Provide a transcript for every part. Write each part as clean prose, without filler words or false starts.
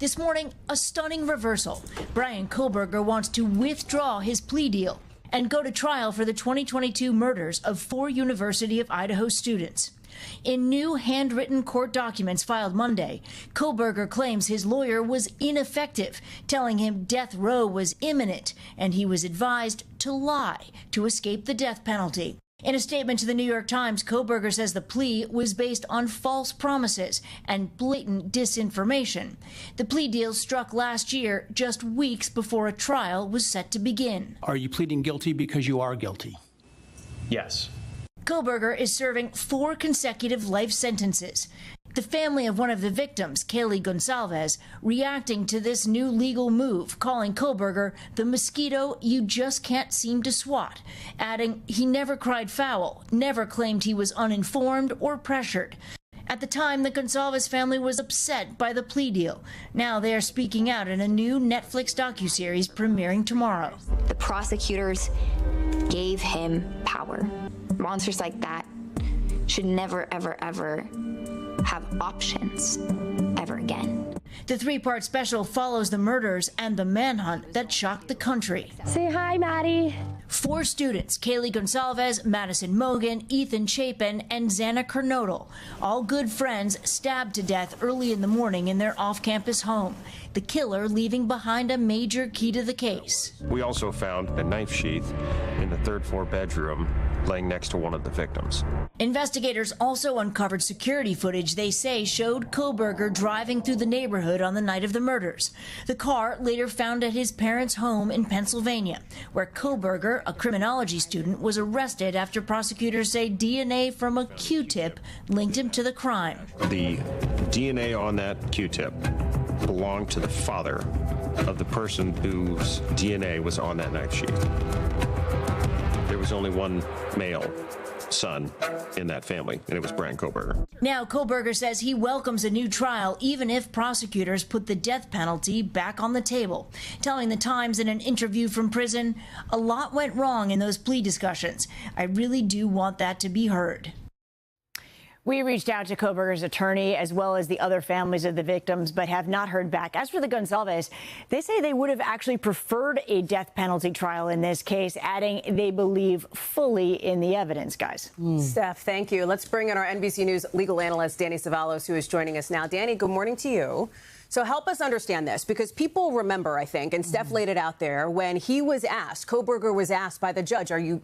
This morning, a stunning reversal. Bryan Kohberger wants to withdraw his plea deal and go to trial for the 2022 murders of 4 University of Idaho students. In new handwritten court documents filed Monday, Kohberger claims his lawyer was ineffective, telling him death row was imminent, and he was advised to lie to escape the death penalty. In a statement to the New York Times, Kohberger says the plea was based on false promises and blatant disinformation. The plea deal struck last year, just weeks before a trial was set to begin. Are you pleading guilty because you are guilty? Yes. Kohberger is serving 4 consecutive life sentences. The family of one of the victims, Plea Gonsalves, reacting to this new legal move, calling Kohberger the mosquito you just can't seem to swat, adding he never cried foul, never claimed he was uninformed or pressured. At the time, the Gonsalves family was upset by the plea deal. Now they are speaking out in a new Netflix docuseries premiering tomorrow. The prosecutors gave him power. Monsters like that should never, ever, ever have options ever again. The 3-part special follows the murders and the manhunt that shocked the country. Say hi, Maddie. 4 students, Plea Gonsalves, Madison Mogan, Ethan Chapin, and Xana Kernodle, all good friends, stabbed to death early in the morning in their off-campus home. The killer leaving behind a major key to the case. We also found a knife sheath in the 3rd floor bedroom laying next to one of the victims. Investigators also uncovered security footage they say showed Kohberger driving through the neighborhood on the night of the murders. The car later found at his parents' home in Pennsylvania, where Kohberger, a criminology student, was arrested after prosecutors say DNA from a Q-tip linked him to the crime. The DNA on that Q-tip belonged to the father of the person whose DNA was on that knife sheath. There was only one male son in that family, and it was Bryan Kohberger. Now, Kohberger says he welcomes a new trial, even if prosecutors put the death penalty back on the table, telling the Times in an interview from prison, "A lot went wrong in those plea discussions. I really do want that to be heard." We reached out to Kohberger's attorney as well as the other families of the victims, but have not heard back. As for the Gonsalves, they say they would have actually preferred a death penalty trial in this case, adding they believe fully in the evidence, guys. Steph, thank you. Let's bring in our NBC News legal analyst, Danny Cevallos, who is joining us now. Danny, good morning to you. So help us understand this, because people remember, I think, and Steph laid it out there, when he was asked, Kohberger was asked by the judge, are you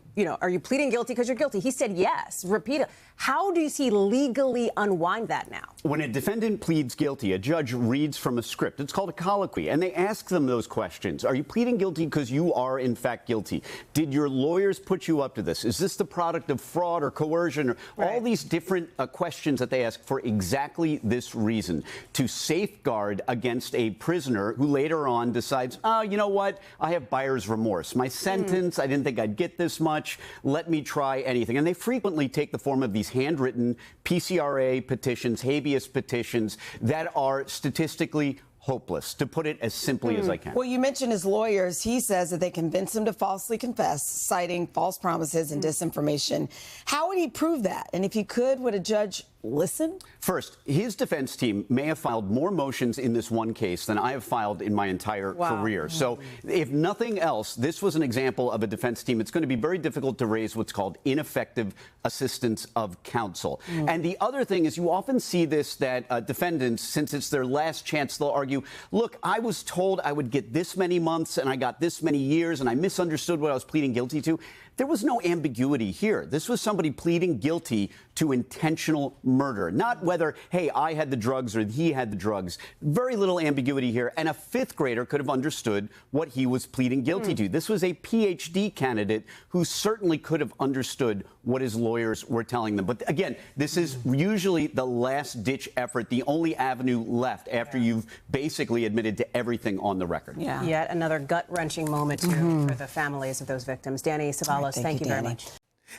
pleading guilty because you're guilty? He said yes, repeatedly. How does he legally unwind that now? When a defendant pleads guilty, a judge reads from a script. It's called a colloquy, and they ask them those questions. Are you pleading guilty because you are, in fact, guilty? Did your lawyers put you up to this? Is this the product of fraud or coercion? Or all these different questions that they ask for exactly this reason, to safeguard against a prisoner who later on decides, oh, you know what? I have buyer's remorse. My sentence, I didn't think I'd get this much. Let me try anything. And they frequently take the form of these handwritten PCRA petitions, habeas petitions that are statistically hopeless, to put it as simply as I can. Well, you mentioned his lawyers. He says that they convinced him to falsely confess, citing false promises and disinformation. How would he prove that? And if he could, would a judge listen? First, his defense team may have filed more motions in this one case than I have filed in my entire career. So if nothing else, this was an example of a defense team. It's going to be very difficult to raise what's called ineffective assistance of counsel. And the other thing is, you often see this, that defendants, since it's their last chance, they'll argue, look, I was told I would get this many months and I got this many years and I misunderstood what I was pleading guilty to. There was no ambiguity here. This was somebody pleading guilty to intentional murder, not whether, hey, I had the drugs or he had the drugs. Very little ambiguity here. And a 5th grader could have understood what he was pleading guilty to. This was a PhD candidate who certainly could have understood what his lawyers were telling them. But again, this is usually the last-ditch effort, the only avenue left after you've basically admitted to everything on the record. Yeah. Yet another gut-wrenching moment, too, for the families of those victims. Danny Cevallos, thank you very much.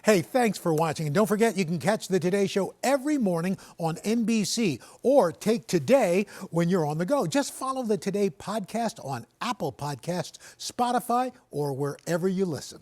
Hey, thanks for watching. And don't forget, you can catch the Today Show every morning on NBC, or take Today when you're on the go. Just follow the Today podcast on Apple Podcasts, Spotify, or wherever you listen.